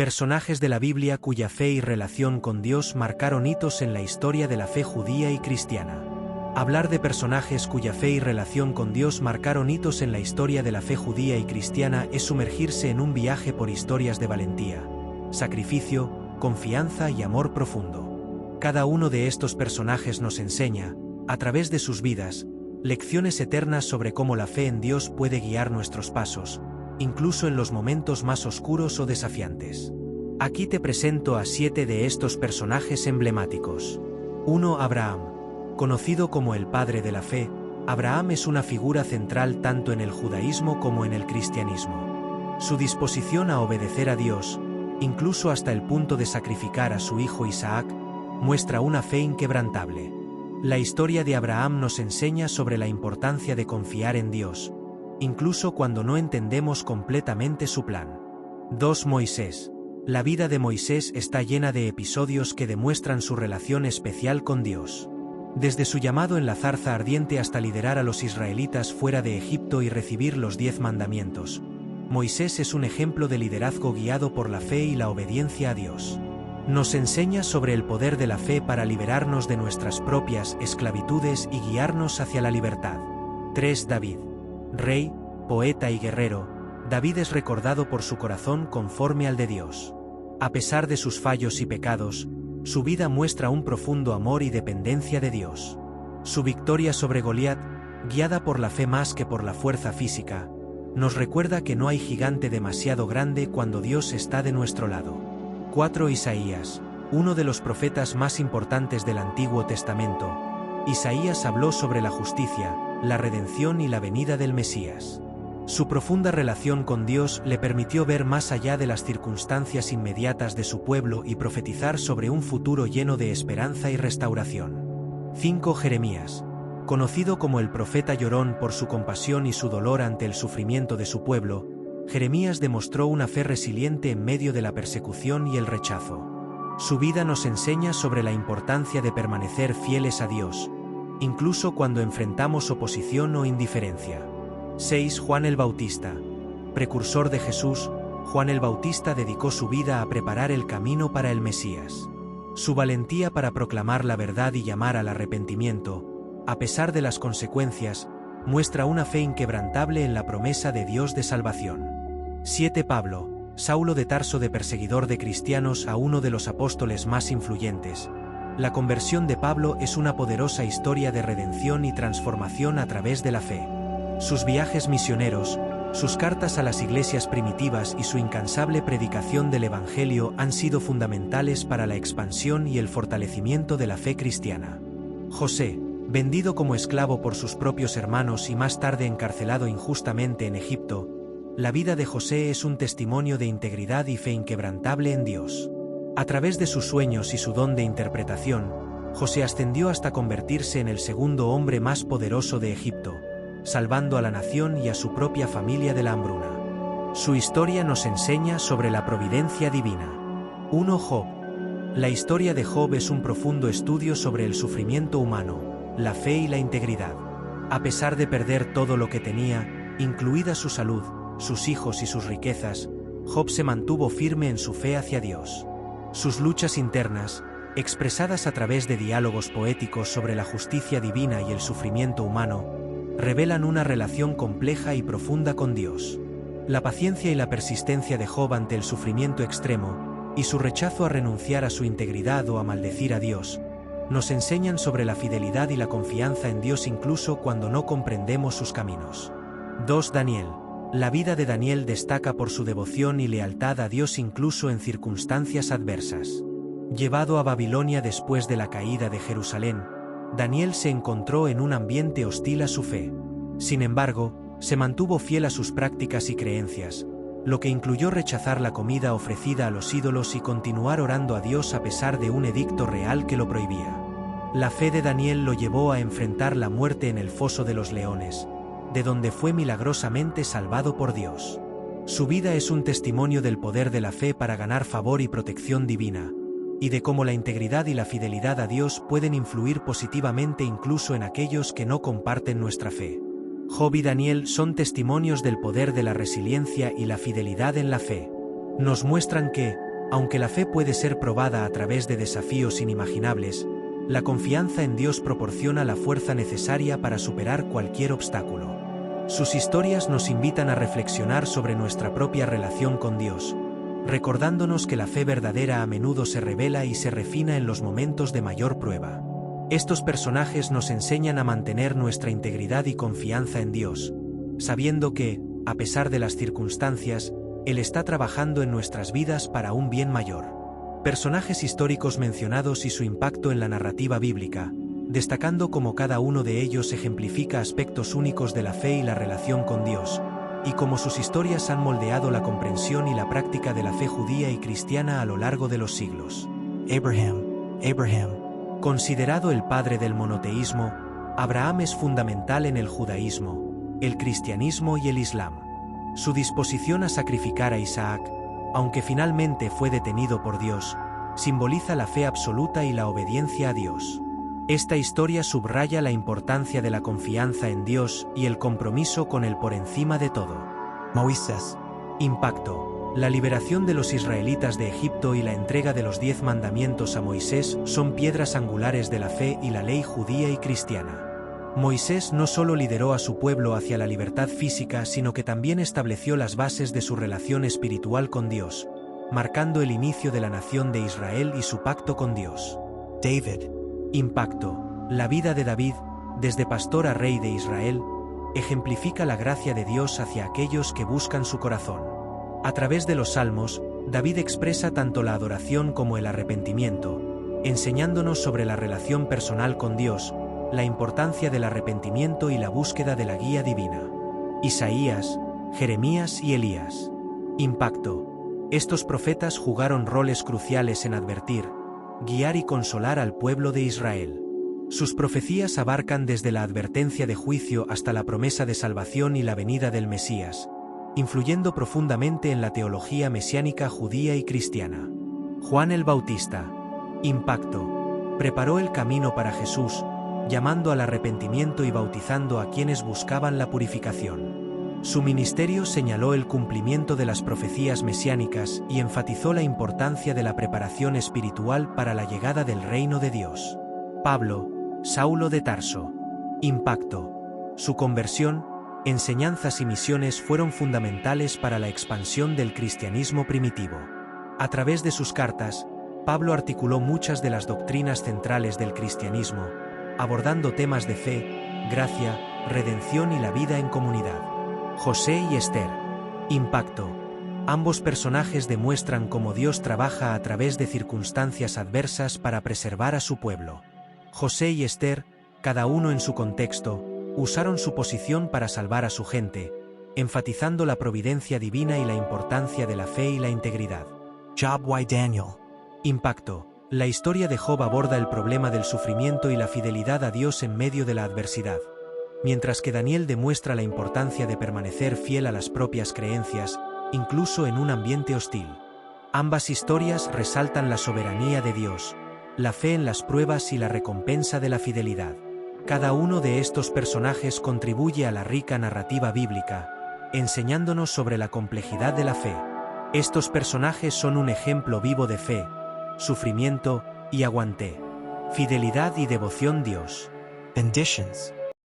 Personajes de la Biblia cuya fe y relación con Dios marcaron hitos en la historia de la fe judía y cristiana. Hablar de personajes cuya fe y relación con Dios marcaron hitos en la historia de la fe judía y cristiana es sumergirse en un viaje por historias de valentía, sacrificio, confianza y amor profundo. Cada uno de estos personajes nos enseña, a través de sus vidas, lecciones eternas sobre cómo la fe en Dios puede guiar nuestros pasos, incluso en los momentos más oscuros o desafiantes. Aquí te presento a 7 de estos personajes emblemáticos. 1. Abraham. Conocido como el padre de la fe, Abraham es una figura central tanto en el judaísmo como en el cristianismo. Su disposición a obedecer a Dios, incluso hasta el punto de sacrificar a su hijo Isaac, muestra una fe inquebrantable. La historia de Abraham nos enseña sobre la importancia de confiar en Dios, incluso cuando no entendemos completamente su plan. 2. Moisés. La vida de Moisés está llena de episodios que demuestran su relación especial con Dios. Desde su llamado en la zarza ardiente hasta liderar a los israelitas fuera de Egipto y recibir los 10 mandamientos, Moisés es un ejemplo de liderazgo guiado por la fe y la obediencia a Dios. Nos enseña sobre el poder de la fe para liberarnos de nuestras propias esclavitudes y guiarnos hacia la libertad. 3. David. Rey, poeta y guerrero, David es recordado por su corazón conforme al de Dios. A pesar de sus fallos y pecados, su vida muestra un profundo amor y dependencia de Dios. Su victoria sobre Goliat, guiada por la fe más que por la fuerza física, nos recuerda que no hay gigante demasiado grande cuando Dios está de nuestro lado. 4. Isaías, uno de los profetas más importantes del Antiguo Testamento. Isaías habló sobre la justicia, la redención y la venida del Mesías. Su profunda relación con Dios le permitió ver más allá de las circunstancias inmediatas de su pueblo y profetizar sobre un futuro lleno de esperanza y restauración. 5. Jeremías. Conocido como el profeta llorón por su compasión y su dolor ante el sufrimiento de su pueblo, Jeremías demostró una fe resiliente en medio de la persecución y el rechazo. Su vida nos enseña sobre la importancia de permanecer fieles a Dios, incluso cuando enfrentamos oposición o indiferencia. 6. Juan el Bautista. Precursor de Jesús, Juan el Bautista dedicó su vida a preparar el camino para el Mesías. Su valentía para proclamar la verdad y llamar al arrepentimiento, a pesar de las consecuencias, muestra una fe inquebrantable en la promesa de Dios de salvación. 7. Pablo, Saulo de Tarso, de perseguidor de cristianos a uno de los apóstoles más influyentes. La conversión de Pablo es una poderosa historia de redención y transformación a través de la fe. Sus viajes misioneros, sus cartas a las iglesias primitivas y su incansable predicación del Evangelio han sido fundamentales para la expansión y el fortalecimiento de la fe cristiana. José, vendido como esclavo por sus propios hermanos y más tarde encarcelado injustamente en Egipto, la vida de José es un testimonio de integridad y fe inquebrantable en Dios. A través de sus sueños y su don de interpretación, José ascendió hasta convertirse en el segundo hombre más poderoso de Egipto, salvando a la nación y a su propia familia de la hambruna. Su historia nos enseña sobre la providencia divina. 1. Job. La historia de Job es un profundo estudio sobre el sufrimiento humano, la fe y la integridad. A pesar de perder todo lo que tenía, incluida su salud, sus hijos y sus riquezas, Job se mantuvo firme en su fe hacia Dios. Sus luchas internas, expresadas a través de diálogos poéticos sobre la justicia divina y el sufrimiento humano, revelan una relación compleja y profunda con Dios. La paciencia y la persistencia de Job ante el sufrimiento extremo, y su rechazo a renunciar a su integridad o a maldecir a Dios, nos enseñan sobre la fidelidad y la confianza en Dios incluso cuando no comprendemos sus caminos. 2. Daniel. La vida de Daniel destaca por su devoción y lealtad a Dios incluso en circunstancias adversas. Llevado a Babilonia después de la caída de Jerusalén, Daniel se encontró en un ambiente hostil a su fe. Sin embargo, se mantuvo fiel a sus prácticas y creencias, lo que incluyó rechazar la comida ofrecida a los ídolos y continuar orando a Dios a pesar de un edicto real que lo prohibía. La fe de Daniel lo llevó a enfrentar la muerte en el foso de los leones, de donde fue milagrosamente salvado por Dios. Su vida es un testimonio del poder de la fe para ganar favor y protección divina, y de cómo la integridad y la fidelidad a Dios pueden influir positivamente incluso en aquellos que no comparten nuestra fe. Job y Daniel son testimonios del poder de la resiliencia y la fidelidad en la fe. Nos muestran que, Aunque la fe puede ser probada a través de desafíos inimaginables, la confianza en Dios proporciona la fuerza necesaria para superar cualquier obstáculo. Sus historias nos invitan a reflexionar sobre nuestra propia relación con Dios, recordándonos que la fe verdadera a menudo se revela y se refina en los momentos de mayor prueba. Estos personajes nos enseñan a mantener nuestra integridad y confianza en Dios, sabiendo que, a pesar de las circunstancias, Él está trabajando en nuestras vidas para un bien mayor. Personajes históricos mencionados y su impacto en la narrativa bíblica, destacando cómo cada uno de ellos ejemplifica aspectos únicos de la fe y la relación con Dios, y cómo sus historias han moldeado la comprensión y la práctica de la fe judía y cristiana a lo largo de los siglos. Abraham. Considerado el padre del monoteísmo, Abraham es fundamental en el judaísmo, el cristianismo y el islam. Su disposición a sacrificar a Isaac, aunque finalmente fue detenido por Dios, simboliza la fe absoluta y la obediencia a Dios. Esta historia subraya la importancia de la confianza en Dios y el compromiso con Él por encima de todo. Moisés. Impacto. La liberación de los israelitas de Egipto y la entrega de los 10 mandamientos a Moisés son piedras angulares de la fe y la ley judía y cristiana. Moisés no solo lideró a su pueblo hacia la libertad física, sino que también estableció las bases de su relación espiritual con Dios, marcando el inicio de la nación de Israel y su pacto con Dios. David. Impacto. La vida de David, desde pastor a rey de Israel, ejemplifica la gracia de Dios hacia aquellos que buscan su corazón. A través de los salmos, David expresa tanto la adoración como el arrepentimiento, enseñándonos sobre la relación personal con Dios, la importancia del arrepentimiento y la búsqueda de la guía divina. Isaías, Jeremías y Elías. Impacto. Estos profetas jugaron roles cruciales en advertir, guiar y consolar al pueblo de Israel. Sus profecías abarcan desde la advertencia de juicio hasta la promesa de salvación y la venida del Mesías, influyendo profundamente en la teología mesiánica judía y cristiana. Juan el Bautista. Impacto. Preparó el camino para Jesús, llamando al arrepentimiento y bautizando a quienes buscaban la purificación. Su ministerio señaló el cumplimiento de las profecías mesiánicas y enfatizó la importancia de la preparación espiritual para la llegada del reino de Dios. Pablo, Saulo de Tarso. Impacto. Su conversión, enseñanzas y misiones fueron fundamentales para la expansión del cristianismo primitivo. A través de sus cartas, Pablo articuló muchas de las doctrinas centrales del cristianismo, abordando temas de fe, gracia, redención y la vida en comunidad. José y Esther. Impacto. Ambos personajes demuestran cómo Dios trabaja a través de circunstancias adversas para preservar a su pueblo. José y Esther, cada uno en su contexto, usaron su posición para salvar a su gente, enfatizando la providencia divina y la importancia de la fe y la integridad. Job y Daniel. Impacto. La historia de Job aborda el problema del sufrimiento y la fidelidad a Dios en medio de la adversidad, mientras que Daniel demuestra la importancia de permanecer fiel a las propias creencias, incluso en un ambiente hostil. Ambas historias resaltan la soberanía de Dios, la fe en las pruebas y la recompensa de la fidelidad. Cada uno de estos personajes contribuye a la rica narrativa bíblica, enseñándonos sobre la complejidad de la fe. Estos personajes son un ejemplo vivo de fe, sufrimiento y aguante, fidelidad y devoción a Dios. Benditions.